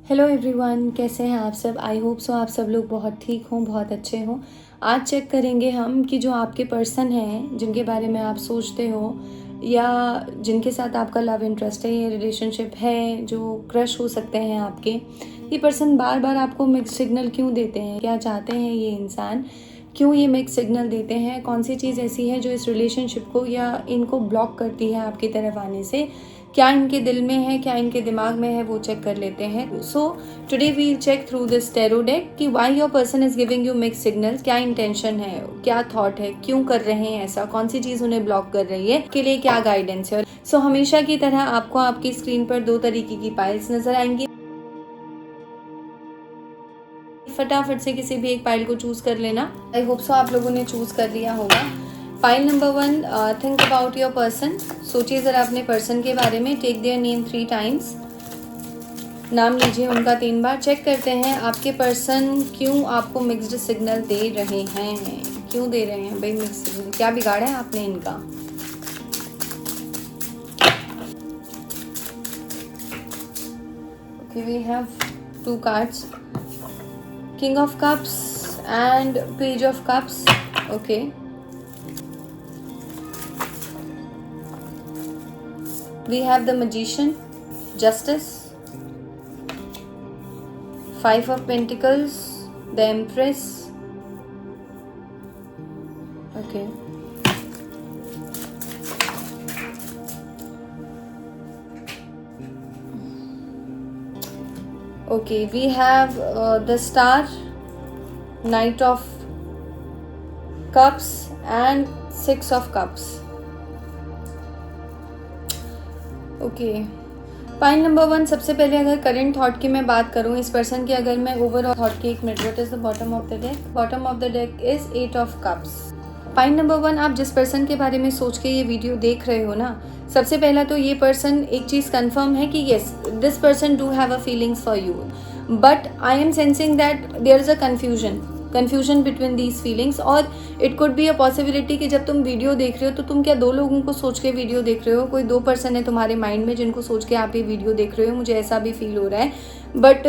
Hello everyone, कैसे हैं आप सब। आई होप सो आप सब लोग बहुत ठीक हों, बहुत अच्छे हों। आज चेक करेंगे हम कि जो आपके पर्सन हैं, जिनके बारे में आप सोचते हो या जिनके साथ आपका लव इंटरेस्ट है, ये रिलेशनशिप है, जो क्रश हो सकते हैं आपके, ये पर्सन बार बार आपको मिक्स सिग्नल क्यों देते हैं। क्या चाहते हैं ये इंसान, क्यों ये मिक्स सिग्नल देते हैं। कौन सी चीज़ ऐसी है जो इस रिलेशनशिप को या इनको ब्लॉक करती है आपकी तरफ आने से। क्या इनके दिल में है, क्या इनके दिमाग में है, वो चेक कर लेते हैं। So today we will check through this tarot deck कि why your person is giving you mix signals. क्या इंटेंशन है, क्या थॉट है, क्यों कर रहे हैं ऐसा, कौन सी चीज़ उन्हें ब्लॉक कर रही है, के लिए क्या गाइडेंस है। सो हमेशा की तरह आपको आपकी स्क्रीन पर दो तरीके की पाइल्स नजर आएंगी। फटाफट से किसी भी एक पाइल को चूज कर लेना। आई होप सो आप लोगों ने चूज कर लिया होगा। Pile number 1, think about your person. सोचिए जरा अपने पर्सन के बारे में। Take their name 3 times. नाम लीजिए उनका 3 बार। चेक करते हैं आपके पर्सन क्यों आपको मिक्स्ड सिग्नल दे रहे हैं। क्यों दे रहे हैं भाई मिक्स्ड सिग्नल, क्या बिगाड़ा है आपने इनका। Okay, we have 2 cards, king of cups and page of cups. Okay, we have the magician, justice, 5 of pentacles, the empress. Okay, okay, we have the star, knight of cups and 6 of cups. Okay, point number 1, सबसे पहले अगर current through की मैं बात करूं इस person की, अगर मैं ओवरऑल थॉट की, एक minute, what is the bottom of the deck. Bottom of the deck is 8 of cups. Point number 1, आप जिस पर्सन के बारे में सोच के ये वीडियो देख रहे हो ना, सबसे पहला तो ये पर्सन, एक चीज़ कंफर्म है कि yes, this person do have a feelings for you, but I am sensing that there is a confusion between these feelings. और it could be a possibility कि जब तुम वीडियो देख रहे हो तो तुम क्या 2 लोगों को सोच के वीडियो देख रहे हो। कोई 2 पर्सन है तुम्हारे माइंड में जिनको सोच के आप ये वीडियो देख रहे हो, मुझे ऐसा भी फील हो रहा है। बट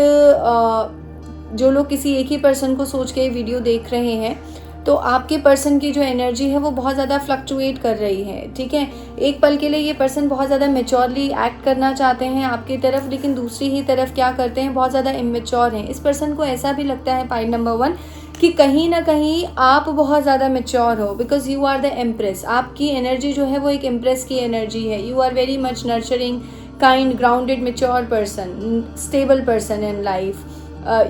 जो लोग किसी एक ही पर्सन को सोच के वीडियो देख रहे हैं, तो आपके पर्सन की जो एनर्जी है वो बहुत ज़्यादा फ्लक्चुएट कर रही है। ठीक है, एक पल के लिए ये पर्सन बहुत ज़्यादा मेच्योरली एक्ट करना चाहते हैं आपकी तरफ, लेकिन दूसरी ही तरफ क्या करते हैं, बहुत ज़्यादा इमेच्योर हैं। इस पर्सन को ऐसा भी लगता है, पॉइंट नंबर 1, कि कहीं ना कहीं आप बहुत ज़्यादा मेच्योर हो, because you are the empress. आपकी एनर्जी जो है वो एक एम्प्रेस की एनर्जी है। You are very much nurturing, kind, grounded, mature person, stable person in life.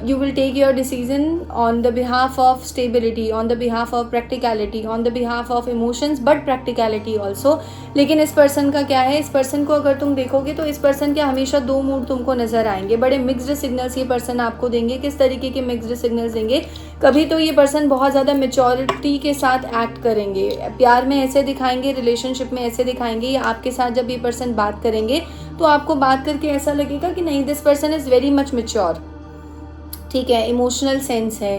You will take your decision on the behalf of stability, on the behalf of practicality, on the behalf of emotions, but practicality also. लेकिन इस person का क्या है, इस person को अगर तुम देखोगे तो इस पर्सन के हमेशा 2 मूड तुमको नजर आएंगे। बड़े मिक्स्ड सिग्नल्स ये पर्सन आपको देंगे। किस तरीके के मिक्स्ड सिग्नल्स देंगे, कभी तो ये पर्सन बहुत ज़्यादा मेच्योरिटी के साथ एक्ट करेंगे, प्यार में ऐसे दिखाएंगे, रिलेशनशिप में ऐसे दिखाएंगे, या आपके साथ जब ये पर्सन बात करेंगे तो आपको बात करके ऐसा लगेगा कि नहीं, this person is very much mature. ठीक है, इमोशनल सेंस है,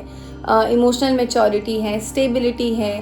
इमोशनल मैच्योरिटी है, स्टेबिलिटी है,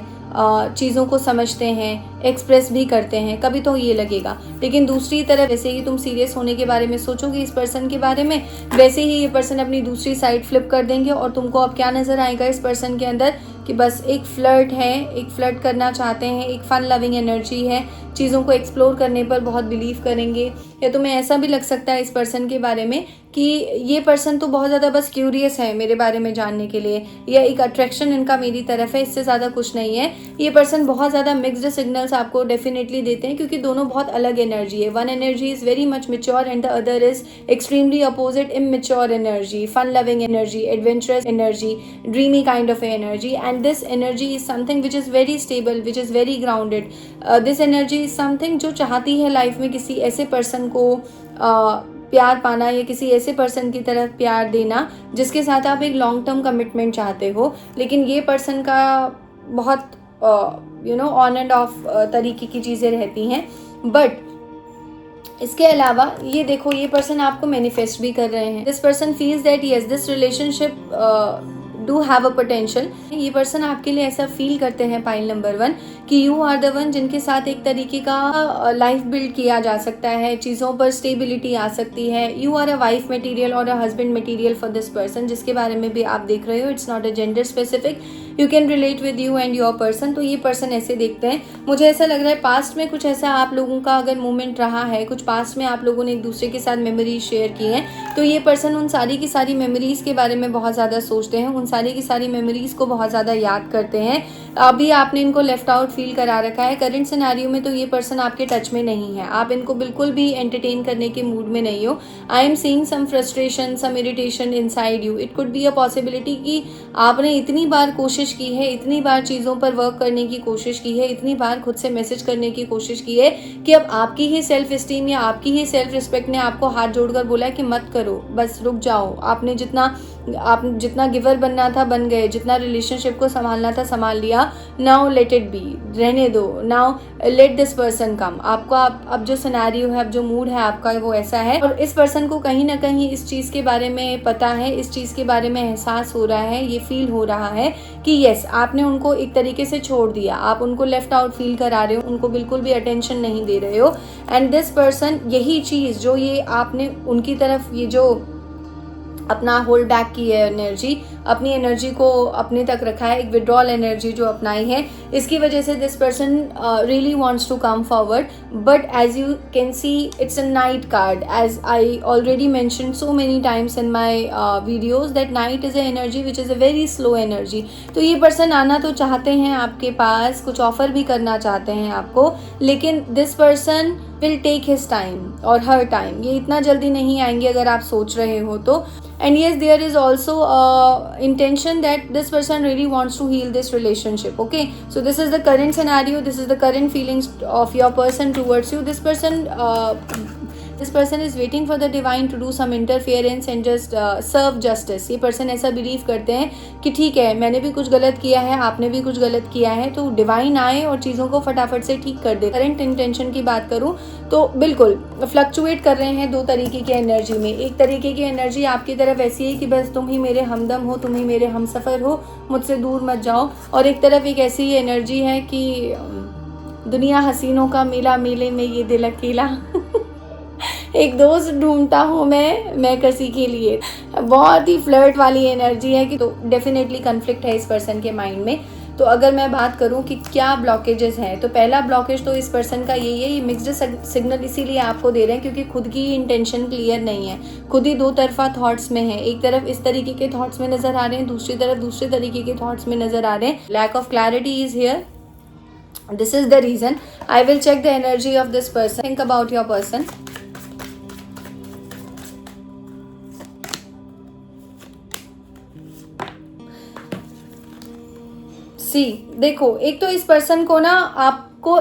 चीज़ों को समझते हैं, एक्सप्रेस भी करते हैं, कभी तो ये लगेगा। लेकिन दूसरी तरफ जैसे ही तुम सीरियस होने के बारे में सोचोगे इस पर्सन के बारे में, वैसे ही ये पर्सन अपनी दूसरी साइड फ्लिप कर देंगे और तुमको अब क्या नज़र आएगा इस पर्सन के अंदर, कि बस एक फ्लर्ट है, एक फ्लर्ट करना चाहते हैं, एक फन लविंग एनर्जी है, चीज़ों को एक्सप्लोर करने पर बहुत बिलीव करेंगे। या तुम्हें ऐसा भी लग सकता है इस पर्सन के बारे में कि ये पर्सन तो बहुत ज़्यादा बस क्यूरियस है मेरे बारे में जानने के लिए, या एक अट्रैक्शन इनका मेरी तरफ है, इससे ज़्यादा कुछ नहीं है। ये पर्सन बहुत ज़्यादा मिक्स्ड सिग्नल्स आपको डेफिनेटली देते हैं, क्योंकि दोनों बहुत अलग एनर्जी है। One energy is very much mature and the other is extremely opposite, immature energy, fun loving energy, adventurous energy, dreamy kind of energy. And this energy is something which is very stable, which is very grounded. This energy is something जो चाहती है life में किसी ऐसे person को प्यार पाना, या किसी ऐसे पर्सन की तरफ प्यार देना जिसके साथ आप एक लॉन्ग टर्म कमिटमेंट चाहते हो। लेकिन ये पर्सन का बहुत ऑन एंड ऑफ तरीके की चीज़ें रहती हैं। बट इसके अलावा ये देखो, ये पर्सन आपको मैनिफेस्ट भी कर रहे हैं। This person feels that yes, this relationship do have a potential. ये पर्सन आपके लिए ऐसा फील करते हैं पाइल नंबर 1 कि यू आर द वन जिनके साथ एक तरीके का लाइफ बिल्ड किया जा सकता है, चीज़ों पर स्टेबिलिटी आ सकती है। You are a wife material और a husband material for this person, जिसके बारे में भी आप देख रहे हो। It's not a gender specific, you can relate with you and your person. तो ये पर्सन ऐसे देखते हैं। मुझे ऐसा लग रहा है पास्ट में कुछ ऐसा आप लोगों का अगर मोमेंट रहा है, कुछ पास्ट में आप लोगों ने एक दूसरे के साथ मेमोरीज शेयर की हैं, तो ये पर्सन उन सारी की सारी मेमोरीज के बारे में बहुत ज़्यादा सोचते हैं, उन सारी की सारी मेमोरीज को बहुत ज़्यादा याद करते हैं। अभी आपने इनको लेफ्ट आउट फील करा रखा है। करंट सिनेरियो में तो ये पर्सन आपके टच में नहीं है, आप इनको बिल्कुल भी एंटरटेन करने के मूड में नहीं हो। I am seeing some frustration, some irritation inside you. It could be a possibility कि आपने इतनी बार कोशिश की है, इतनी बार चीज़ों पर वर्क करने की कोशिश की है, इतनी बार खुद से मैसेज करने की कोशिश की है कि अब आपकी ही सेल्फ इस्टीम या आपकी ही सेल्फ रिस्पेक्ट ने आपको हाथ जोड़कर बोला है कि मत करो, बस रुक जाओ। आपने जितना गिवर बनना था बन गए, जितना रिलेशनशिप को संभालना था संभाल लिया। नाउ लेट इट बी, रहने दो। नाउ लेट दिस पर्सन कम। आपका अब जो सिनेरियो है, अब जो मूड है आपका वो ऐसा है, और इस पर्सन को कहीं ना कहीं इस चीज़ के बारे में पता है, इस चीज़ के बारे में एहसास हो रहा है, ये फील हो रहा है कि यस, आपने उनको एक तरीके से छोड़ दिया, आप उनको लेफ्ट आउट फील करा रहे हो, उनको बिल्कुल भी अटेंशन नहीं दे रहे हो। एंड दिस पर्सन यही चीज़ जो ये आपने उनकी तरफ ये जो अपना होल्ड बैक की है एनर्जी, अपनी एनर्जी को अपने तक रखा है, एक विड्रॉल एनर्जी जो अपनाई है, इसकी वजह से this person really wants to come forward. But as you can see it's a knight card, as I already mentioned so many times in my videos that knight is a energy which is a very slow energy. तो ये person आना तो चाहते हैं आपके पास, कुछ offer भी करना चाहते हैं आपको, लेकिन this person will take his time और हर टाइम। ये इतना जल्दी नहीं आएंगे अगर आप सोच रहे हो तो। And yes, there is also intention that this person really wants to heal this relationship. Okay, so this is the current scenario, this is the current feelings of your person towards you. This person is waiting for the divine to do some interference and just serve justice. ये person ऐसा believe करते हैं कि ठीक है, मैंने भी कुछ गलत किया है, आपने भी कुछ गलत किया है, तो डिवाइन आए और चीज़ों को फटाफट से ठीक कर दे। करंट इंटेंशन की बात करूँ तो बिल्कुल फ्लक्चुएट कर रहे हैं दो तरीके की एनर्जी में। एक तरीके की एनर्जी आपकी तरफ ऐसी है कि बस तुम ही मेरे हमदम हो, तुम ही मेरे हमसफ़र हो, मुझसे दूर मत जाओ। और एक तरफ एक ऐसी एनर्जी है कि दुनिया हसीनों का मेला, मेले में ये दिल अकेला। एक दोस्त ढूंढता हूँ मैं किसी के लिए। बहुत ही फ्लर्ट वाली एनर्जी है कि तो डेफिनेटली कन्फ्लिक्ट है इस पर्सन के माइंड में। तो अगर मैं बात करूं कि क्या ब्लॉकेजेस हैं, तो पहला ब्लॉकेज तो इस पर्सन का यही है, ये मिक्स्ड सिग्नल इसीलिए आपको दे रहे हैं क्योंकि खुद की इंटेंशन क्लियर नहीं है, खुद ही दो तरफा थॉट्स में है। एक तरफ इस तरीके के थॉट्स में नज़र आ रहे हैं, दूसरी तरफ दूसरे तरीके के थॉट्स में नज़र आ रहे हैं। Lack of clarity is here, this is the reason. I will check the energy of this person. Think about your person. देखो, एक तो इस पर्सन को ना आपको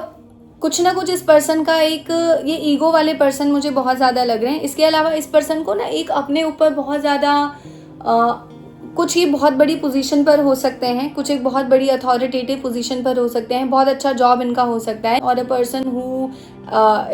कुछ ना कुछ, इस पर्सन का एक ये ईगो वाले पर्सन मुझे बहुत ज़्यादा लग रहे हैं। इसके अलावा इस पर्सन को ना एक अपने ऊपर बहुत ज़्यादा कुछ ये बहुत बड़ी पोजीशन पर हो सकते हैं, कुछ एक बहुत बड़ी अथॉरिटेटिव पोजीशन पर हो सकते हैं, बहुत अच्छा जॉब इनका हो सकता है। और a person who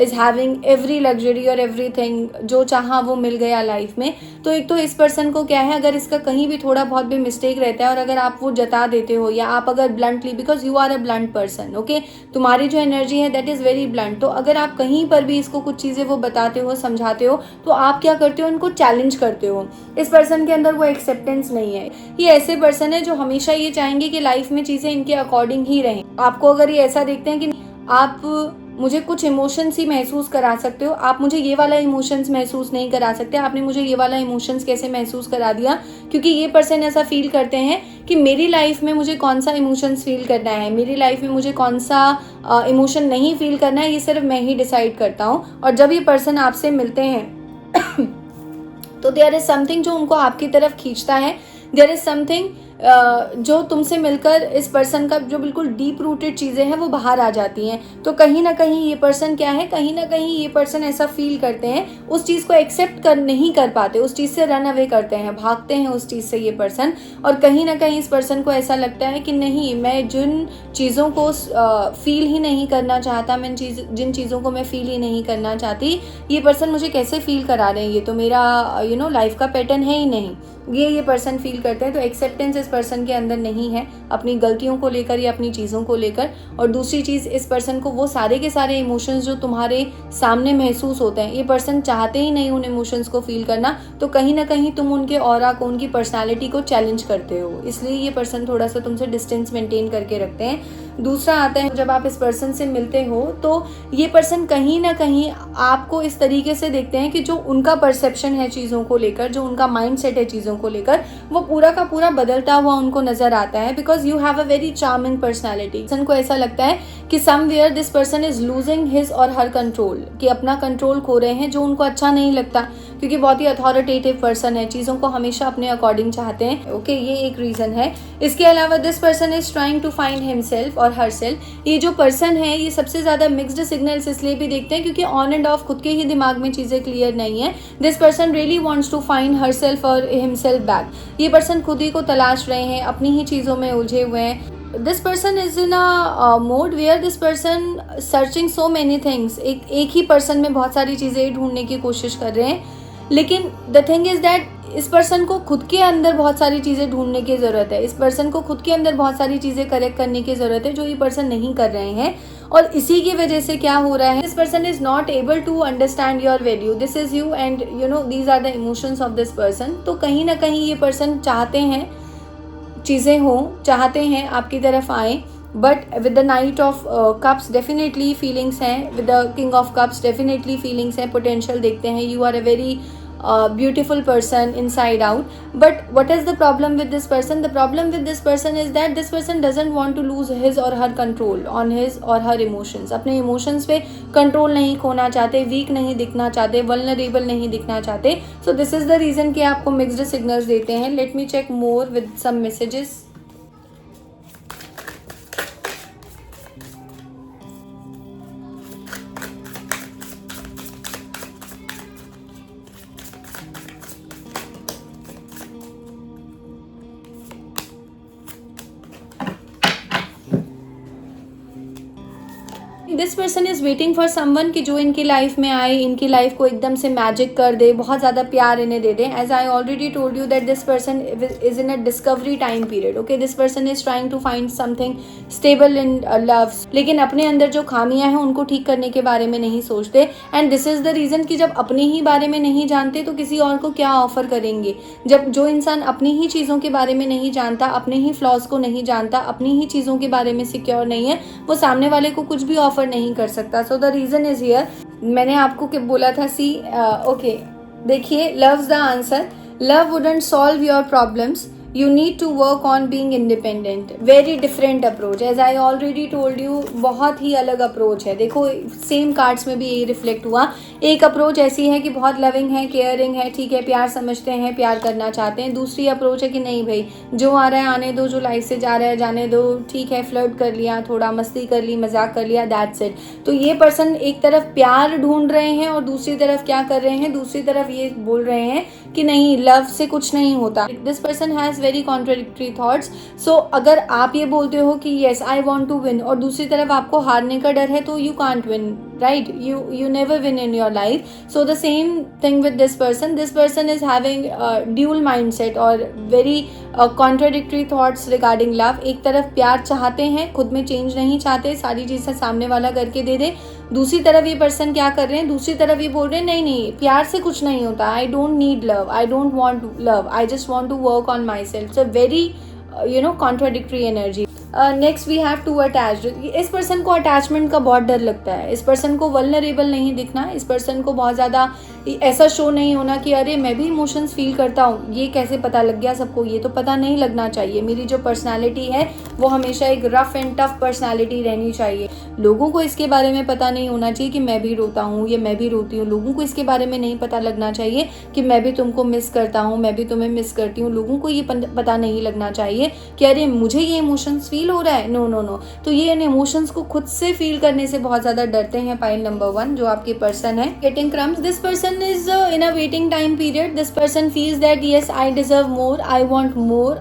is having every luxury और एवरीथिंग, जो चाहा वो मिल गया लाइफ में। तो एक तो इस पर्सन को क्या है, अगर इसका कहीं भी थोड़ा बहुत भी मिस्टेक रहता है और अगर आप वो जता देते हो या आप अगर bluntly, because you are a blunt person, okay, तुम्हारी जो एनर्जी है दैट इज़ वेरी ब्लंट। तो अगर आप कहीं पर भी इसको कुछ चीज़ें वो बताते हो, समझाते हो, तो आप क्या करते हो, इनको चैलेंज करते हो। इस पर्सन के अंदर वो एक्सेप्टेंस नहीं है। ये ऐसे पर्सन है जो हमेशा ये चाहेंगे कि लाइफ में चीज़ें इनके अकॉर्डिंग ही रहें। आपको अगर ये ऐसा देखते हैं कि आप मुझे कुछ इमोशंस ही महसूस करा सकते हो, आप मुझे ये वाला इमोशंस महसूस नहीं करा सकते, आपने मुझे ये वाला इमोशंस कैसे महसूस करा दिया, क्योंकि ये पर्सन ऐसा फील करते हैं कि मेरी लाइफ में मुझे कौन सा इमोशंस फील करना है, मेरी लाइफ में मुझे कौन सा इमोशन नहीं फील करना है, ये सिर्फ मैं ही डिसाइड करता हूँ। और जब ये पर्सन आपसे मिलते हैं तो देयर इज़ समथिंग जो उनको आपकी तरफ खींचता है, देयर इज़ समथिंग जो तुमसे मिलकर इस पर्सन का जो बिल्कुल डीप रूटेड चीज़ें हैं वो बाहर आ जाती हैं। तो कहीं ना कहीं ये पर्सन क्या है, कहीं ना कहीं ये पर्सन ऐसा फील करते हैं, उस चीज़ को एक्सेप्ट नहीं कर पाते, उस चीज़ से रन अवे करते हैं, भागते हैं उस चीज़ से ये पर्सन। और कहीं ना कहीं इस पर्सन को ऐसा लगता है कि नहीं, मैं जिन चीज़ों को फील ही नहीं करना चाहता, मैं जिन चीज़ों को मैं फील ही नहीं करना चाहती, ये पर्सन मुझे कैसे फील करा रहे हैं, ये तो मेरा लाइफ का पैटर्न है ही नहीं, ये पर्सन फील करते हैं। तो एक्सेप्टेंस इस पर्सन के अंदर नहीं है अपनी गलतियों को लेकर या अपनी चीज़ों को लेकर। और दूसरी चीज़, इस पर्सन को वो सारे के सारे इमोशंस जो तुम्हारे सामने महसूस होते हैं, ये पर्सन चाहते ही नहीं उन इमोशंस को फील करना, तो कहीं ना कहीं तुम उनके ऑरा को, उनकी पर्सनालिटी को चैलेंज करते हो, इसलिए ये पर्सन थोड़ा सा तुमसे डिस्टेंस मेंटेन करके रखते हैं। दूसरा आता है, जब आप इस पर्सन से मिलते हो तो ये पर्सन कहीं ना कहीं आपको इस तरीके से देखते हैं कि जो उनका परसेप्शन है चीज़ों को लेकर, जो उनका माइंड सेट है चीज़ों को लेकर, वो पूरा का पूरा बदलता हुआ उनको नजर आता है। Because you have a very charming personality. Person को ऐसा लगता है कि somewhere this person is losing his और हर कंट्रोल, कि अपना कंट्रोल खो रहे हैं, जो उनको अच्छा नहीं लगता, क्योंकि बहुत ही अथॉरिटेटिव पर्सन है, चीज़ों को हमेशा अपने अकॉर्डिंग चाहते हैं। ओके, ये एक रीज़न है। इसके अलावा this person is trying to find himself और हर सेल्फ। ये जो पर्सन है ये सबसे ज़्यादा मिक्स्ड सिग्नल्स इसलिए भी देखते हैं क्योंकि ऑन एंड ऑफ खुद के ही दिमाग में चीज़ें क्लियर नहीं है। This person really wants to find herself और हिमसेल्फ बैक। ये पर्सन खुद ही को तलाश रहे हैं, अपनी ही चीज़ों में उलझे हुए हैं। This person is in a mode where this person searching so many things. एक ही पर्सन में बहुत सारी चीज़ें ढूंढने की कोशिश कर रहे हैं, लेकिन द थिंग इज दैट इस पर्सन को खुद के अंदर बहुत सारी चीज़ें ढूंढने की ज़रूरत है। इस पर्सन को खुद के अंदर बहुत सारी चीज़ें करेक्ट करने की ज़रूरत है, जो ये पर्सन नहीं कर रहे हैं। और इसी की वजह से क्या हो रहा है, this person is not able to understand your value, this is you and you know these are the emotions of this person. तो कहीं ना कहीं ये पर्सन चाहते हैं चीज़ें हो, चाहते हैं आपकी तरफ आए, but with the knight of cups definitely feelings हैं, with the king of cups definitely feelings हैं, पोटेंशियल देखते हैं। You are a very beautiful person inside out, but what is the problem with this person? The problem with this person is that this person doesn't want to lose his or her control on his or her emotions. अपने emotions पे control नहीं खोना चाहते, weak नहीं दिखना चाहते, vulnerable नहीं दिखना चाहते. So this is the reason कि आपको mixed signals देते हैं. Let me check more with some messages. This person is waiting for someone कि जो इनकी लाइफ में आए, इनकी लाइफ को एकदम से मैजिक कर दे, बहुत ज़्यादा प्यार इन्हें दे दे. As I already told you that this person is in a discovery time period. Okay, this person is trying to find something stable in love, लेकिन अपने अंदर जो खामियां हैं उनको ठीक करने के बारे में नहीं सोचते. And this is the reason कि जब अपने ही बारे में नहीं जानते तो किसी और को क्या ऑफर करेंगे. जब जो इंसान अपनी ही चीज़ों के बारे में नहीं जानता, अपने ही फ्लॉज को नहीं जानता, अपनी ही चीज़ों के बारे में सिक्योर नहीं है, वो सामने वाले को कुछ भी ऑफर नहीं कर सकता. So the reason is here. मैंने आपको क्या बोला था, सी ओके देखिए, love's the answer. Love wouldn't solve your problems, you need to work on being independent. Very different approach, as I already told you. बहुत ही अलग अप्रोच है. देखो सेम कार्ड्स में भी यही रिफ्लेक्ट हुआ. एक अप्रोच ऐसी है कि बहुत लविंग है, केयरिंग है, ठीक है, प्यार समझते हैं, प्यार करना चाहते हैं. दूसरी अप्रोच है कि नहीं भाई, जो आ रहा है आने दो, जो लाइफ से जा रहा है जाने दो, ठीक है, फ्लर्ट कर लिया, थोड़ा मस्ती कर ली, मजाक कर लिया, दैट्स इट. तो ये पर्सन एक तरफ प्यार ढूंढ रहे हैं और दूसरी तरफ क्या कर रहे हैं, दूसरी तरफ ये बोल रहे हैं कि नहीं, लव से कुछ नहीं होता. This person has very contradictory thoughts. So अगर आप ये बोलते हो कि yes I want to win, और दूसरी तरफ आपको हारने का डर है, तो you can't win, right? You never win in your life. So the same thing with this person. This person is having dual mindset और very contradictory thoughts regarding love. एक तरफ प्यार चाहते हैं, खुद में चेंज नहीं चाहते, सारी चीज़ें सामने वाला करके दे दे. दूसरी तरफ ये पर्सन क्या कर रहे हैं, दूसरी तरफ ये बोल रहे हैं नहीं नहीं, प्यार से कुछ नहीं होता, I don't need love, I don't want love, I just want to work on myself. So very contradictory energy. Next we have too attached. इस पर्सन को अटैचमेंट का बहुत डर लगता है. इस पर्सन को वल्नरेबल नहीं दिखना. इस पर्सन को बहुत ज़्यादा ऐसा शो नहीं होना कि अरे मैं भी इमोशंस फील करता हूँ, ये कैसे पता लग गया सबको. ये तो पता नहीं लगना चाहिए. मेरी जो पर्सनालिटी है वो हमेशा एक रफ एंड टफ पर्सनालिटी रहनी चाहिए. लोगों को इसके बारे में पता नहीं होना चाहिए कि मैं भी रोता हूँ या मैं भी रोती हूँ. लोगों को इसके बारे में नहीं पता लगना चाहिए कि मैं भी तुमको मिस करता हूँ, मैं भी तुम्हें मिस करती हूँ. लोगों को ये पता नहीं लगना चाहिए कि अरे मुझे ये इमोशंस फील हो रहा है. No no no. तो ये इन इमोशंस को खुद से फील करने से बहुत ज़्यादा डरते हैं. पाइल नंबर 1 जो आपकी पर्सन है. Getting crumbs. This person person is in a waiting time period. This person feels that yes, I deserve more, I want more,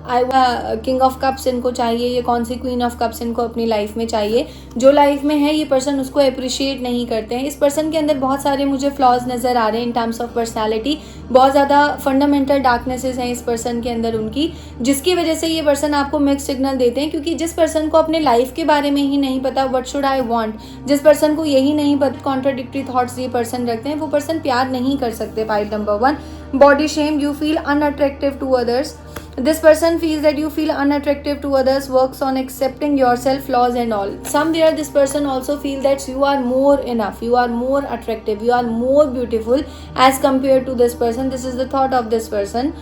king of cups इनको चाहिए, ये कौन सी queen of cups इनको अपनी life में चाहिए. जो लाइफ में है ये पर्सन उसको अप्रिशिएट नहीं करते हैं. इस पर्सन के अंदर बहुत सारे मुझे फ्लॉज नज़र आ रहे हैं इन टर्म्स ऑफ पर्सनैलिटी. बहुत ज़्यादा फंडामेंटल डार्कनेसेस हैं इस पर्सन के अंदर उनकी, जिसकी वजह से ये पर्सन आपको मिक्स सिग्नल देते हैं. क्योंकि जिस पर्सन को अपने लाइफ के बारे में ही नहीं पता, व्हाट शुड आई वांट, जिस पर्सन को यही नहीं पता, कॉन्ट्राडिक्टरी थॉट्स ये पर्सन रखते हैं, वो पर्सन प्यार नहीं कर सकते. Point number 1, body shame. You feel unattractive to others. This person feels that you feel unattractive to others, works on accepting yourself, flaws and all. Somewhere this person also feels that you are more enough, you are more attractive, you are more beautiful as compared to this person. This is the thought of this person.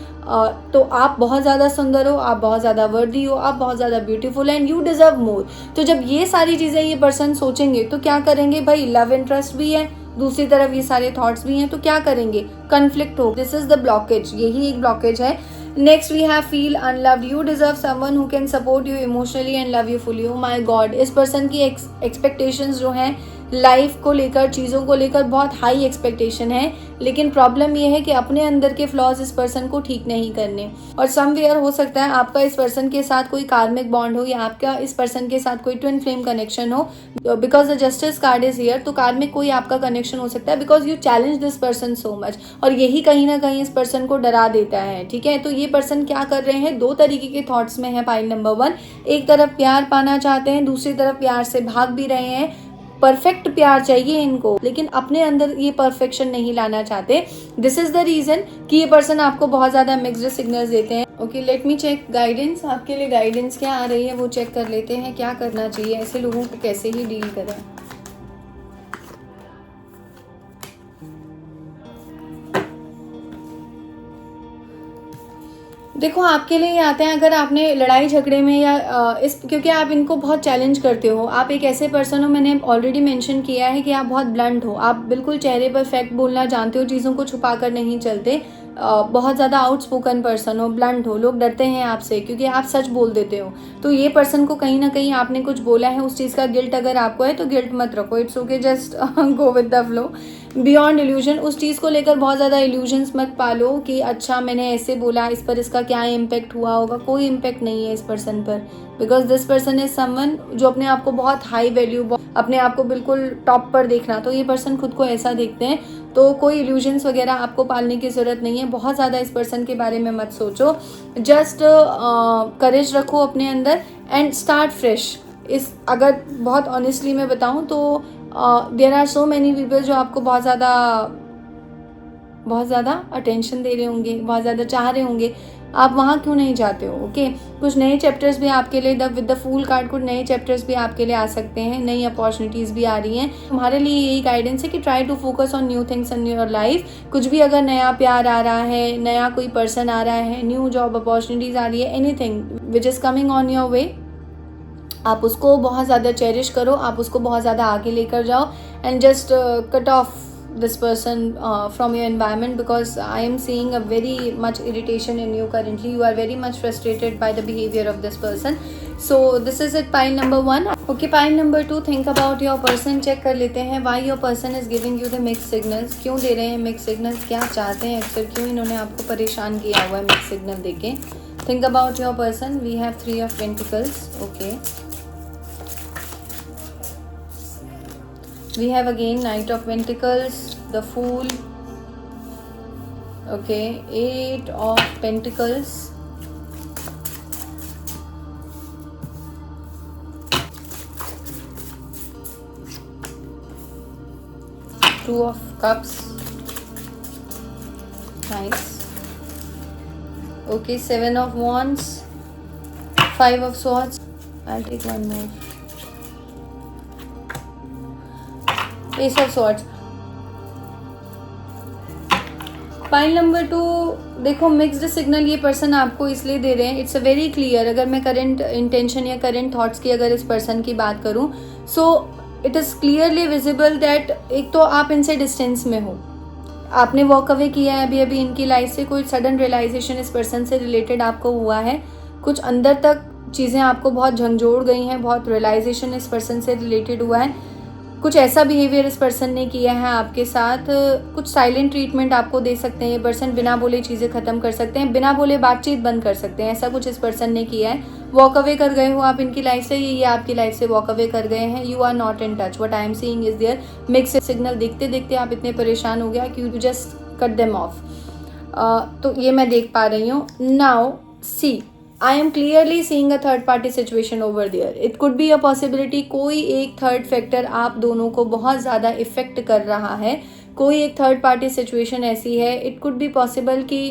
तो आप बहुत ज़्यादा सुंदर हो, आप बहुत ज़्यादा वर्दी हो, आप बहुत ज़्यादा beautiful and you deserve more. तो जब ये सारी चीज़ें ये पर्सन सोचेंगे तो क्या करेंगे भाई, लव इंटरेस्ट भी है, दूसरी तरफ ये सारे थॉट्स भी हैं, तो क्या करेंगे, कन्फ्लिक्ट हो. दिस इज द ब्लॉकेज, यही एक ब्लॉकेज है. Next we have feel unloved. You deserve someone who can support you emotionally and love you fully. Oh my god, इस पर्सन की एक्सपेक्टेशंस जो हैं लाइफ को लेकर, चीज़ों को लेकर बहुत हाई एक्सपेक्टेशन है, लेकिन प्रॉब्लम यह है कि अपने अंदर के फ्लॉज इस पर्सन को ठीक नहीं करने. और समवेयर हो सकता है आपका इस पर्सन के साथ कोई कार्मिक बॉन्ड हो, या आपका इस पर्सन के साथ कोई ट्विन फ्लेम कनेक्शन हो. Because the justice card is here, तो कार्मिक कोई आपका कनेक्शन हो सकता है, because you challenge this person so much. और यही कहीं ना कहीं इस पर्सन को डरा देता है. ठीक है, तो ये पर्सन क्या कर रहे हैं, दो तरीके के थॉट्स में है. पाइल नंबर 1, एक तरफ प्यार पाना चाहते हैं, दूसरी तरफ प्यार से भाग भी रहे हैं. परफेक्ट प्यार चाहिए इनको, लेकिन अपने अंदर ये परफेक्शन नहीं लाना चाहते. दिस इज द रीजन कि ये पर्सन आपको बहुत ज़्यादा मिक्स्ड सिग्नल्स देते हैं. Okay, let me check guidance. आपके लिए गाइडेंस क्या आ रही है वो चेक कर लेते हैं. क्या करना चाहिए, ऐसे लोगों को कैसे ही डील करें. देखो, आपके लिए ये आते हैं अगर आपने लड़ाई झगड़े में या क्योंकि आप इनको बहुत चैलेंज करते हो. आप एक ऐसे पर्सन हो, मैंने ऑलरेडी मेंशन किया है कि आप बहुत ब्लंट हो. आप बिल्कुल चेहरे पर फैक्ट बोलना जानते हो, चीज़ों को छुपा कर नहीं चलते. बहुत ज़्यादा आउटस्पोकन पर्सन हो, ब्लंट हो, लोग डरते हैं आपसे क्योंकि आप सच बोल देते हो. तो ये पर्सन को कहीं ना कहीं आपने कुछ बोला है, उस चीज़ का गिल्ट अगर आपको है तो गिल्ट मत रखो. It's okay, just go with the flow. Beyond illusion, उस चीज़ को लेकर बहुत ज़्यादा इल्यूजन्स मत पालो कि अच्छा मैंने ऐसे बोला, इस पर इसका क्या इम्पैक्ट हुआ होगा. कोई इम्पैक्ट नहीं है इस पर्सन पर, because this person is someone जो अपने आप को बहुत हाई वैल्यू, अपने आप को बिल्कुल टॉप पर देखना, तो ये पर्सन खुद को ऐसा देखते हैं. तो कोई इल्यूजन्स वगैरह आपको पालने की ज़रूरत नहीं है. बहुत ज़्यादा इस पर्सन के बारे में मत सोचो. जस्ट करेज रखो अपने अंदर एंड स्टार्ट फ्रेश. अगर बहुत ऑनेस्टली मैं बताऊं तो there are so many people जो आपको बहुत ज़्यादा अटेंशन दे रहे होंगे, बहुत ज़्यादा चाह रहे होंगे. आप वहाँ क्यों नहीं जाते हो. ओके, कुछ नए चैप्टर्स भी आपके लिए, विद द फूल कार्ड, कुछ नए चैप्टर्स भी आपके लिए आ सकते हैं, नई अपॉर्चुनिटीज़ भी आ रही हैं. हमारे लिए यही गाइडेंस है कि try to focus on new things in your life. कुछ भी अगर नया प्यार आ रहा है, नया कोई पर्सन आ रहा है, न्यू जॉब अपॉर्चुनिटीज़ आ रही है, anything which is coming on your way, आप उसको बहुत ज़्यादा चेरिश करो, आप उसको बहुत ज़्यादा आगे लेकर जाओ. And just cut off this person from your environment, because I am seeing a very much irritation in you currently. You are very much frustrated by the behavior of this person. So this is it, pile number 1. Okay, pile number 2, think about your person. check कर लेते हैं why your person is giving you the mixed signals. क्यों दे रहे हैं mixed signals, क्या चाहते हैं अक्सर, क्यों इन्होंने आपको परेशान किया हुआ है mixed signal देके. think about your person. We have 3 of Pentacles. Okay, we have again Knight of Pentacles, the Fool. Okay, 8 of Pentacles, Two of Cups. Nice. Okay, 7 of Wands, 5 of Swords. I'll take one more. Ace of Swords. Pile number 2, देखो mixed signal ये person आपको इसलिए दे रहे हैं. It's a very clear. अगर मैं current intention या current thoughts की अगर इस पर्सन की बात करूं, so it is clearly visible that एक तो आप इनसे डिस्टेंस में हो, आपने वॉक अवे किया है अभी अभी इनकी लाइफ से. कोई सडन रियलाइजेशन इस पर्सन से रिलेटेड आपको हुआ है, कुछ अंदर तक चीज़ें आपको बहुत झंझोड़ गई हैं, बहुत रियलाइजेशन इस पर्सन से रिलेटेड हुआ है. कुछ ऐसा बिहेवियर इस पर्सन ने किया है आपके साथ, कुछ साइलेंट ट्रीटमेंट आपको दे सकते हैं ये पर्सन, बिना बोले चीज़ें ख़त्म कर सकते हैं, बिना बोले बातचीत बंद कर सकते हैं, ऐसा कुछ इस पर्सन ने किया है। वॉक अवे कर गए हो आप इनकी लाइफ से, ये आपकी लाइफ से वॉक अवे कर गए हैं। You are not in touch, what I am seeing is there mix signal. देखते देखते आप इतने परेशान हो गया कि you just cut them off. तो ये मैं देख पा रही हूँ। Now see, I am clearly seeing a third party situation over there. It could be a possibility कोई एक थर्ड फैक्टर आप दोनों को बहुत ज़्यादा इफ़ेक्ट कर रहा है, कोई एक थर्ड पार्टी सिचुएशन ऐसी है। इट कुड बी पॉसिबल कि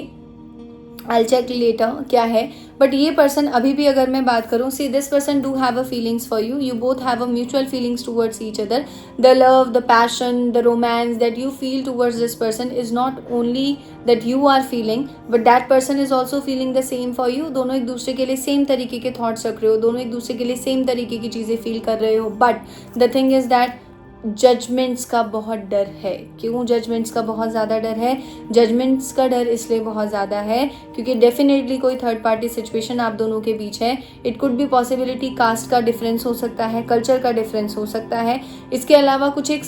आई चेक लेटर क्या है, बट ये पर्सन अभी भी अगर मैं बात करूँ, see this person do have a feelings for you, you both have a mutual feelings towards each other. The love, the passion, the romance that you feel towards this person is not only that you are feeling, but that person is also feeling the same for you. दोनों एक दूसरे के लिए same तरीके के thoughts रख रहे हो, दोनों एक दूसरे के लिए सेम तरीके की चीज़ें फील कर रहे हो, but the thing is that judgments का बहुत डर है। क्यों जजमेंट्स का बहुत ज़्यादा डर है? जजमेंट्स का डर इसलिए बहुत ज़्यादा है क्योंकि डेफिनेटली कोई थर्ड पार्टी सिचुएशन आप दोनों के बीच है। It could be possibility caste का डिफरेंस हो सकता है, कल्चर का डिफरेंस हो सकता है, इसके अलावा कुछ एक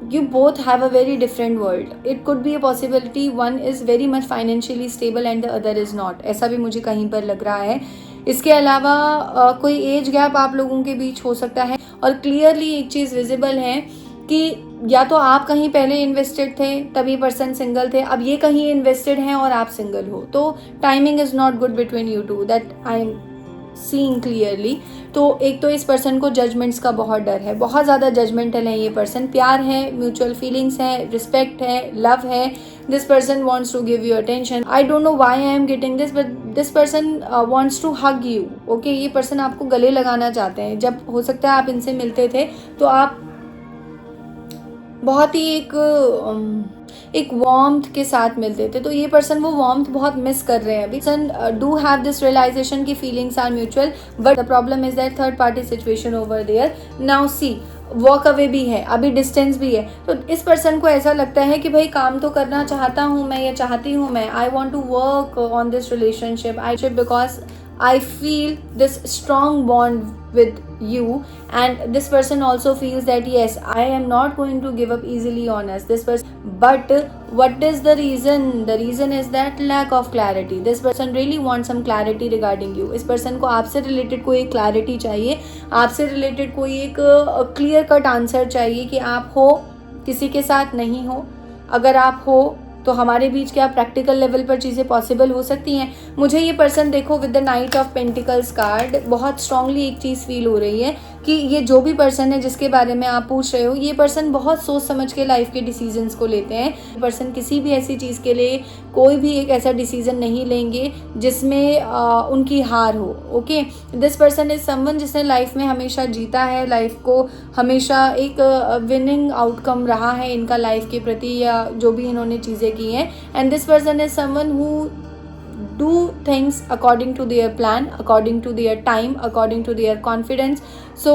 you both have a very different world. It could be a possibility one is very much financially stable and the other is not. ऐसा भी मुझे कहीं पर लग रहा है। इसके अलावा कोई एज गैप आप लोगों के बीच हो सकता है, और क्लियरली एक चीज़ विजिबल है कि या तो आप कहीं पहले इन्वेस्टेड थे तभी पर्सन सिंगल थे, अब ये कहीं इन्वेस्टेड हैं और आप सिंगल हो, तो timing is not good between you two, that I am seeing clearly. तो एक तो इस पर्सन को जजमेंट्स का बहुत डर है, बहुत ज़्यादा जजमेंटल है ये पर्सन। प्यार है, म्यूचुअल फीलिंग्स है, रिस्पेक्ट है, लव है। This person wants to give you attention. I don't know why I am getting this, but this person wants to hug you. Okay, ये पर्सन आपको गले लगाना चाहते हैं। जब हो सकता है आप इनसे मिलते थे तो आप बहुत ही एक वार्मथ के साथ मिलते थे, तो ये पर्सन वो वार्मथ बहुत मिस कर रहे हैं अभी। Person do have this realization की feelings are mutual, but the problem is that third party situation over there. Now see, walk away भी है, अभी डिस्टेंस भी है, तो इस पर्सन को ऐसा लगता है कि भाई काम तो करना चाहता हूँ मैं, ये चाहती हूँ मैं, I want to work on this relationship, because I feel this strong bond with you, and this person also feels that yes, I am not going to give up easily on us, this person. But what is the reason? The reason is that lack of clarity. This person really wants some clarity regarding you. इस person को आपसे related कोई एक clarity चाहिए, आपसे related कोई एक clear cut answer चाहिए कि आप हो, किसी के साथ नहीं हो। अगर आप हो तो हमारे बीच क्या प्रैक्टिकल लेवल पर चीज़ें पॉसिबल हो सकती हैं। मुझे ये पर्सन देखो with the knight of pentacles card बहुत स्ट्रांगली एक चीज़ फील हो रही है कि ये जो भी पर्सन है जिसके बारे में आप पूछ रहे हो, ये पर्सन बहुत सोच समझ के लाइफ के डिसीजंस को लेते हैं। ये पर्सन किसी भी ऐसी चीज़ के लिए कोई भी एक ऐसा डिसीजन नहीं लेंगे जिसमें उनकी हार हो। Okay, this person is someone जिसने लाइफ में हमेशा जीता है, लाइफ को हमेशा एक विनिंग आउटकम रहा है इनका लाइफ के प्रति, या जो भी इन्होंने चीज़ें की हैं। And this person is someone who do things according to their plan, according to their time, according to their confidence. So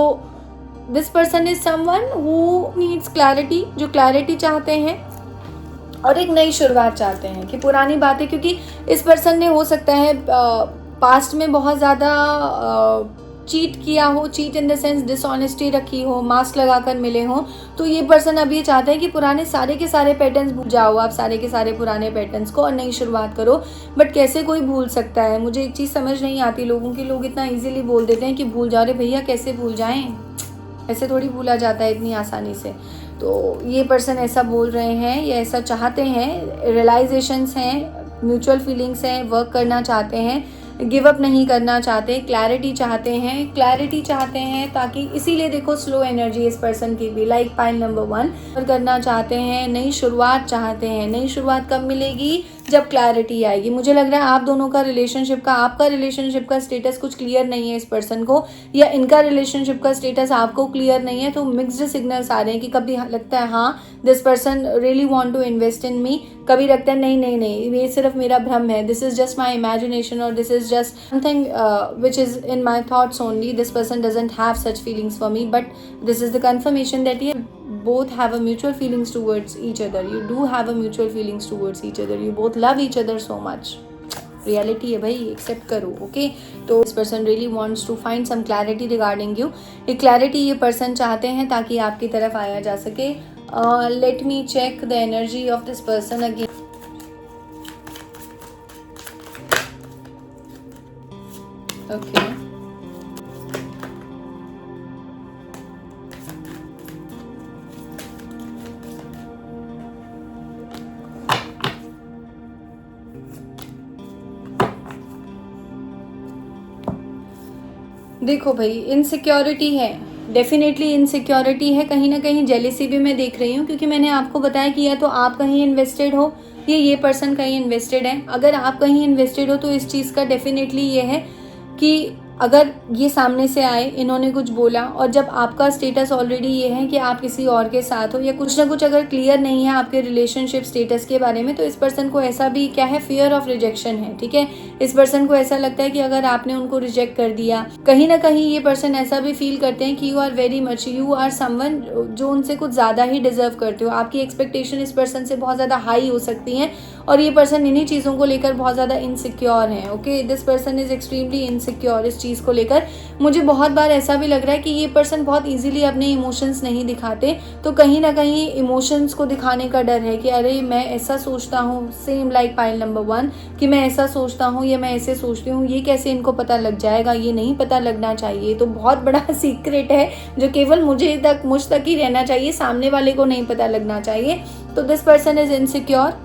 this person is someone who needs clarity, जो clarity चाहते हैं और एक नई शुरुआत चाहते हैं कि पुरानी बातें, क्योंकि इस पर्सन ने हो सकता है पास्ट में बहुत ज़्यादा चीट किया हो, cheat in the sense dishonesty रखी हो, मास्क लगाकर मिले हो, तो ये पर्सन अब ये चाहते हैं कि पुराने सारे के सारे पैटर्न्स भूल जाओ, आप सारे के सारे पुराने पैटर्न्स को और नई शुरुआत करो। बट कैसे कोई भूल सकता है? मुझे एक चीज़ समझ नहीं आती लोगों की, लोग इतना इजीली बोल देते हैं कि भूल जाओ। रे भैया कैसे भूल जाएं, ऐसे थोड़ी भूला जाता है इतनी आसानी से। तो ये पर्सन ऐसा बोल रहे हैं या ऐसा चाहते हैं, रियलाइजेशंस हैं, म्यूचुअल फीलिंग्स हैं, वर्क करना चाहते हैं, गिव अप नहीं करना चाहते, क्लैरिटी चाहते हैं ताकि इसीलिए देखो स्लो एनर्जी इस पर्सन की भी, लाइक पाइल नंबर 1 करना चाहते हैं, नई शुरुआत चाहते हैं। नई शुरुआत कब मिलेगी? जब क्लैरिटी आएगी। मुझे लग रहा है आप दोनों का रिलेशनशिप का, आपका रिलेशनशिप का स्टेटस कुछ क्लियर नहीं है इस पर्सन को, या इनका रिलेशनशिप का स्टेटस आपको क्लियर नहीं है, तो मिक्स्ड सिग्नल्स आ रहे हैं कि कभी लगता है हाँ this person really want to invest in me, कभी लगता है नहीं ये सिर्फ मेरा भ्रम है, this is just my imagination, और this is just something which is in my thoughts only, this person doesn't have such feelings for me, but this is the confirmation that you both have a mutual feelings towards each other. You do have a mutual feelings towards each other. You both love each other so much. Reality है भाई, accept करो। Okay, तो this person really wants to find some clarity regarding you. ये clarity ये person चाहते हैं ताकि आपकी तरफ आया जा सके। Let me check the energy of this person again. Okay, देखो भाई, इनसिक्योरिटी है, डेफिनेटली इनसिक्योरिटी है, कहीं ना कहीं जेलिसी भी मैं देख रही हूँ, क्योंकि मैंने आपको बताया कि या तो आप कहीं इन्वेस्टेड हो या ये पर्सन कहीं इन्वेस्टेड है। अगर आप कहीं इन्वेस्टेड हो तो इस चीज़ का डेफिनेटली ये है कि अगर ये सामने से आए, इन्होंने कुछ बोला, और जब आपका स्टेटस ऑलरेडी ये है कि आप किसी और के साथ हो, या कुछ ना कुछ अगर क्लियर नहीं है आपके रिलेशनशिप स्टेटस के बारे में, तो इस पर्सन को ऐसा भी क्या है, फियर ऑफ रिजेक्शन है। ठीक है, इस पर्सन को ऐसा लगता है कि अगर आपने उनको रिजेक्ट कर दिया, कहीं ना कहीं ये पर्सन ऐसा भी फील करते हैं कि you are very much, you are someone जो उनसे कुछ ज़्यादा ही डिजर्व करते हो। आपकी एक्सपेक्टेशन इस पर्सन से बहुत ज़्यादा हाई हो सकती हैं, और ये पर्सन इन्हीं चीज़ों को लेकर बहुत ज़्यादा इनसिक्योर है। Okay, this person is extremely insecure इस चीज़ को लेकर। मुझे बहुत बार ऐसा भी लग रहा है कि ये पर्सन बहुत इजीली अपने इमोशंस नहीं दिखाते, तो कहीं ना कहीं इमोशंस को दिखाने का डर है कि अरे मैं ऐसा सोचता हूँ, सेम लाइक पाइल नंबर 1, कि मैं ऐसा सोचता हूँ या मैं ऐसे सोचती हूँ, ये कैसे इनको पता लग जाएगा, ये नहीं पता लगना चाहिए। तो बहुत बड़ा सीक्रेट है जो केवल मुझ तक ही रहना चाहिए, सामने वाले को नहीं पता लगना चाहिए। तो दिस पर्सन इज इनसिक्योर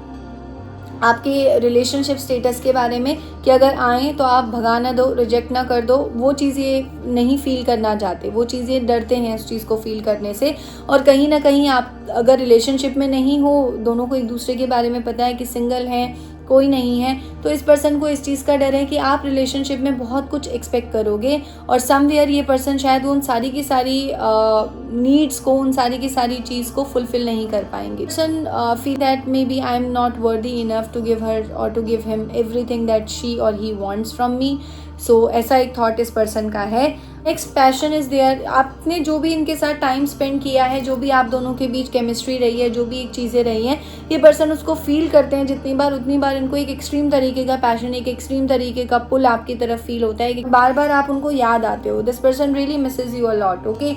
आपके रिलेशनशिप स्टेटस के बारे में, कि अगर आए तो आप भगा ना दो, रिजेक्ट ना कर दो। वो चीज़ें नहीं फील करना चाहते, वो चीज़ें डरते हैं उस चीज़ को फील करने से। और कहीं ना कहीं आप अगर रिलेशनशिप में नहीं हो, दोनों को एक दूसरे के बारे में पता है कि सिंगल हैं, कोई नहीं है, तो इस पर्सन को इस चीज़ का डर है कि आप रिलेशनशिप में बहुत कुछ एक्सपेक्ट करोगे, और समवेयर ये पर्सन शायद उन सारी की सारी नीड्स को, उन सारी की सारी चीज़ को फुलफिल नहीं कर पाएंगे। Person feel that maybe I am not worthy enough to give her और to give him everything that she और ही वांट्स फ्रॉम मी। सो ऐसा एक थॉट इस पर्सन का है। Next, passion is there. आपने जो भी इनके साथ टाइम स्पेंड किया है, जो भी आप दोनों के बीच केमिस्ट्री रही है, जो भी एक चीज़ें रही हैं, ये पर्सन उसको फील करते हैं जितनी बार, उतनी बार इनको एक एक्सट्रीम तरीके का पैशन, एक एक्सट्रीम तरीके का पुल आपकी तरफ फील होता है कि बार बार आप उनको याद आते हो। This person really misses you a lot. Okay,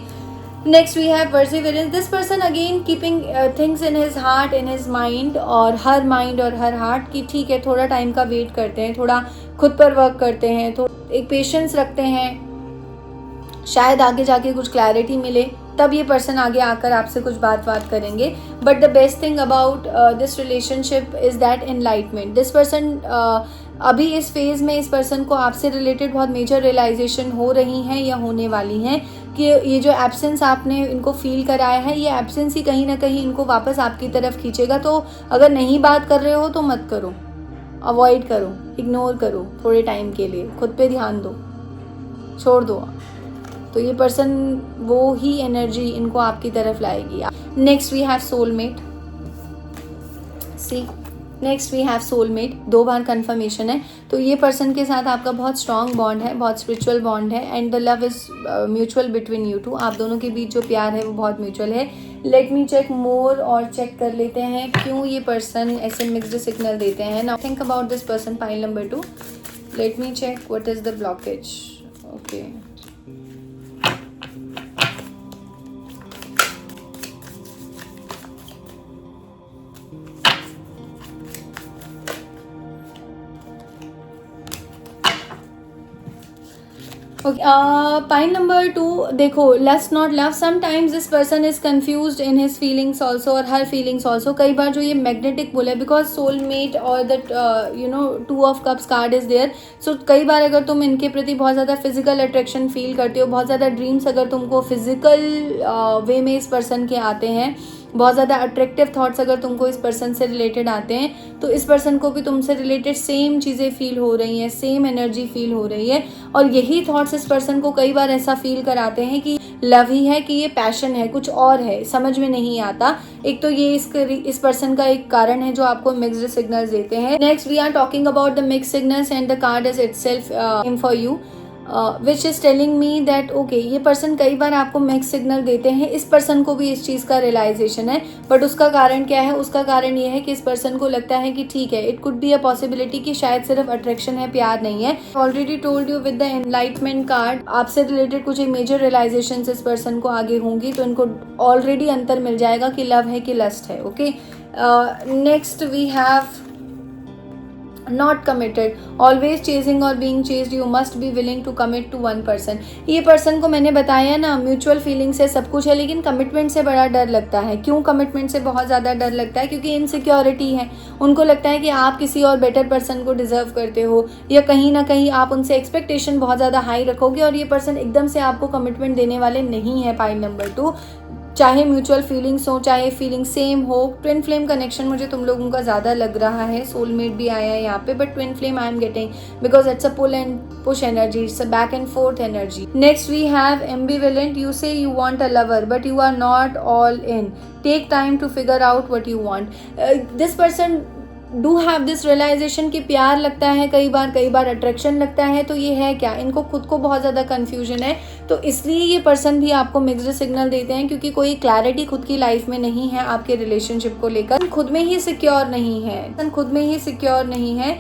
next we have perseverance. This person again keeping things in his heart, in his mind और हर माइंड और हर हार्ट, की ठीक है थोड़ा टाइम का वेट करते हैं, थोड़ा खुद पर वर्क करते हैं, तो एक पेशेंस रखते हैं, शायद आगे जाके कुछ क्लैरिटी मिले, तब ये पर्सन आगे आकर आपसे कुछ बात करेंगे। But the best thing about this relationship is that enlightenment. This person अभी इस फेज़ में इस पर्सन को आपसे रिलेटेड बहुत मेजर रियलाइजेशन हो रही हैं या होने वाली हैं, कि ये जो एब्सेंस आपने इनको फील कराया है, ये एब्सेंस ही कहीं ना कहीं इनको वापस आपकी तरफ खींचेगा। तो अगर नहीं बात कर रहे हो तो मत करो, अवॉइड करो, इग्नोर करो थोड़े टाइम के लिए, खुद पे ध्यान दो, छोड़ दो। तो ये पर्सन वो ही एनर्जी इनको आपकी तरफ लाएगी। Next we have soulmate. See, next we have soulmate, 2 बार कंफर्मेशन है। तो ये पर्सन के साथ आपका बहुत स्ट्रॉन्ग बॉन्ड है, बहुत स्पिरिचुअल बॉन्ड है, and the love is mutual between you two. आप दोनों के बीच जो प्यार है वो बहुत म्यूचुअल है। लेट मी चेक मोर, और चेक कर लेते हैं क्यों ये पर्सन ऐसे मिक्स्ड सिग्नल देते हैं। Now think about this person, pile number 2। Let me check what is the blockage. Okay, pile number 2, देखो, lust not love. Sometimes this person is confused in his feelings also और her feelings also. कई बार जो ये magnetic pull है, because soulmate और the 2 of cups card is there. So कई बार अगर तुम इनके प्रति बहुत ज़्यादा फिजिकल अट्रैक्शन फील करते हो, बहुत ज़्यादा ड्रीम्स अगर तुमको फिजिकल वे में इस पर्सन के आते हैं, बहुत ज़्यादा अट्रैक्टिव थॉट्स अगर तुमको इस पर्सन से रिलेटेड आते हैं, तो इस पर्सन को भी तुमसे रिलेटेड सेम चीज़ें फील हो रही हैं, सेम एनर्जी फील हो रही है। और यही थॉट्स इस पर्सन को कई बार ऐसा फील कराते हैं कि लव ही है कि ये पैशन है, कुछ और है, समझ में नहीं आता। एक तो ये इस पर्सन का एक कारण है जो आपको मिक्स्ड सिग्नल्स देते हैं। Next we are talking about the mixed signals and the card is itself for you. Which is telling me that okay, ये पर्सन कई बार आपको मिक्स सिग्नल देते हैं, इस पर्सन को भी इस चीज़ का रियलाइजेशन है, बट उसका कारण क्या है? उसका कारण ये है कि इस पर्सन को लगता है कि ठीक है, it could be a possibility कि शायद सिर्फ अट्रैक्शन है, प्यार नहीं है। Already told you with the enlightenment card, आपसे रिलेटेड कुछ मेजर रियलाइजेशन इस पर्सन को आगे होंगी, तो इनको ऑलरेडी अंतर मिल जाएगा कि लव है कि लस्ट है। Okay, next we have not committed, always chasing or being chased, you must be willing to commit to one person। ये पर्सन को मैंने बताया ना, म्यूचुअल फीलिंग से सब कुछ है, लेकिन कमिटमेंट से बड़ा डर लगता है। क्यों कमिटमेंट से बहुत ज़्यादा डर लगता है? क्योंकि इनसिक्योरिटी है। उनको लगता है कि आप किसी और बेटर पर्सन को डिजर्व करते हो, या कहीं ना कहीं आप उनसे एक्सपेक्टेशन बहुत ज़्यादा हाई रखोगे, और ये पर्सन एकदम से आपको कमिटमेंट देने वाले नहीं है। पाइल नंबर 2, चाहे म्यूचुअल फीलिंग्स हो, चाहे फीलिंग सेम हो। ट्विन फ्लेम कनेक्शन मुझे तुम लोगों का ज़्यादा लग रहा है, सोलमेट भी आया है यहाँ पे, but twin flame I am getting because it's a pull and push energy, it's a back and forth energy. Next we have ambivalent, you say you want a lover but you are not all in, take time to figure out what you want. This person do have this realization कि प्यार लगता है कई बार attraction लगता है, तो ये है क्या? इनको खुद को बहुत ज़्यादा कन्फ्यूजन है, तो इसलिए ये पर्सन भी आपको मिक्स्ड सिग्नल देते हैं, क्योंकि कोई क्लैरिटी खुद की लाइफ में नहीं है आपके रिलेशनशिप को लेकर। खुद में ही सिक्योर नहीं है, खुद में ही सिक्योर नहीं है।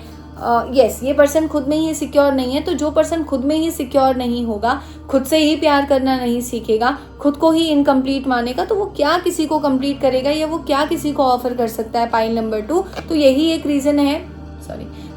यस, ये पर्सन खुद में ही सिक्योर नहीं है, तो जो पर्सन खुद में ही सिक्योर नहीं होगा, खुद से ही प्यार करना नहीं सीखेगा, खुद को ही इनकम्प्लीट मानेगा, तो वो क्या किसी को कंप्लीट करेगा, या वो क्या किसी को ऑफर कर सकता है? पाइल नंबर 2, तो यही एक रीज़न है,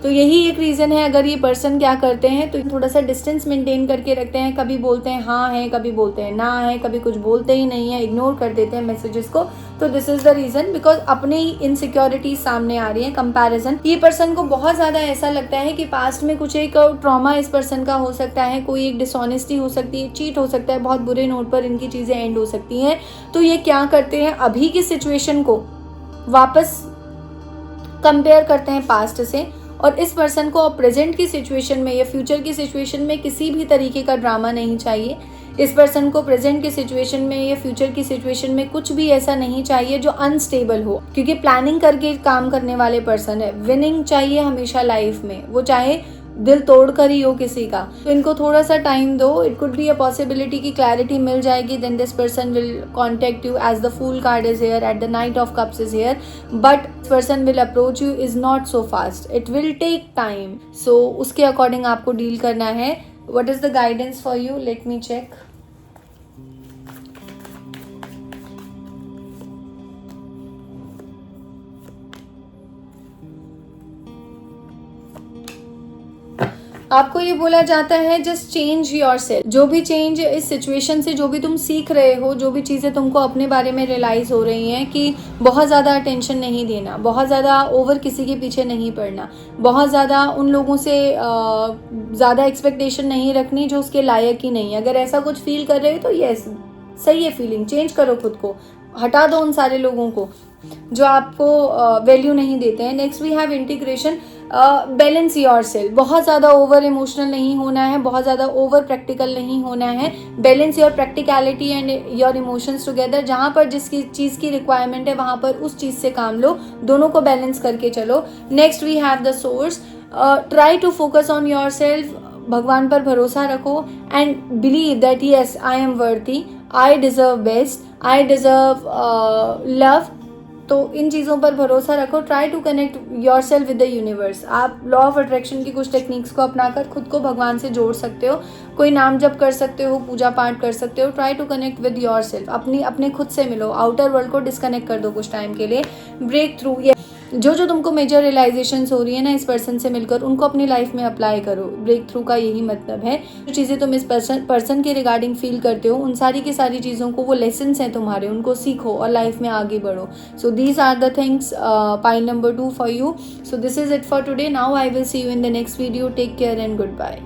तो यही एक रीज़न है। अगर ये पर्सन क्या करते हैं, तो थोड़ा सा डिस्टेंस मेंटेन करके रखते हैं, कभी बोलते हैं हाँ है, कभी बोलते हैं ना है, कभी कुछ बोलते ही नहीं है, इग्नोर कर देते हैं मैसेजेस को। तो this is the reason, because अपने ही इनसिक्योरिटी सामने आ रही है, कंपैरिजन। ये पर्सन को बहुत ज़्यादा ऐसा लगता है कि पास्ट में कुछ एक ट्रॉमा इस पर्सन का हो सकता है, कोई एक डिसऑनेस्टी हो सकती है, चीट हो सकता है, बहुत बुरे नोट पर इनकी चीज़ें एंड हो सकती हैं। तो ये क्या करते हैं, अभी की सिचुएशन को वापस कंपेयर करते हैं पास्ट से, और इस पर्सन को प्रेजेंट की सिचुएशन में या फ्यूचर की सिचुएशन में किसी भी तरीके का ड्रामा नहीं चाहिए। इस पर्सन को प्रेजेंट की सिचुएशन में या फ्यूचर की सिचुएशन में कुछ भी ऐसा नहीं चाहिए जो अनस्टेबल हो, क्योंकि प्लानिंग करके काम करने वाले पर्सन है। विनिंग चाहिए हमेशा लाइफ में, वो चाहे दिल तोड़ कर ही हो किसी का। तो इनको थोड़ा सा टाइम दो, it could be a possibility की क्लैरिटी मिल जाएगी। Then this person will contact you as the fool card is here, at the knight of cups is here, but person will approach you is not so fast, it will take time. So उसके according आपको deal करना है। What is the guidance for you? Let me check. आपको ये बोला जाता है just change yourself. जो भी चेंज इस सिचुएशन से, जो भी तुम सीख रहे हो, जो भी चीज़ें तुमको अपने बारे में रियलाइज हो रही हैं, कि बहुत ज़्यादा अटेंशन नहीं देना, बहुत ज़्यादा ओवर किसी के पीछे नहीं पड़ना, बहुत ज़्यादा उन लोगों से ज़्यादा एक्सपेक्टेशन नहीं रखनी जो उसके लायक ही नहीं है। अगर ऐसा कुछ फील कर रहे हो तो यस, सही है, फीलिंग चेंज करो, खुद को हटा दो उन सारे लोगों को जो आपको वैल्यू नहीं देते हैं। Next we have integration, balance yourself. बहुत ज़्यादा ओवर इमोशनल नहीं होना है, बहुत ज़्यादा ओवर प्रैक्टिकल नहीं होना है। Balance your practicality and your emotions together. जहाँ पर जिसकी चीज़ की रिक्वायरमेंट है वहाँ पर उस चीज़ से काम लो, दोनों को बैलेंस करके चलो। Next we have the source, try to focus on yourself. भगवान पर भरोसा रखो and believe that yes I am worthy, I deserve best, I deserve love. तो इन चीज़ों पर भरोसा रखो। Try to connect yourself with the universe. आप लॉ ऑफ अट्रैक्शन की कुछ टेक्निक्स को अपनाकर खुद को भगवान से जोड़ सकते हो। कोई नाम जप कर सकते हो, पूजा पाठ कर सकते हो। Try to connect with yourself. अपने खुद से मिलो, आउटर वर्ल्ड को डिस्कनेक्ट कर दो कुछ टाइम के लिए। ब्रेक थ्रू, ये जो तुमको मेजर रियलाइजेशंस हो रही है ना इस पर्सन से मिलकर, उनको अपनी लाइफ में अप्लाई करो। ब्रेक थ्रू का यही मतलब है। जो चीज़ें तुम इस पर्सन के रिगार्डिंग फील करते हो, उन सारी की सारी चीज़ों को, वो लेसन्स हैं तुम्हारे, उनको सीखो और लाइफ में आगे बढ़ो। So these are the things pile number 2 for you. So this is it for today. Now I will see you in the next video. Take care and good bye.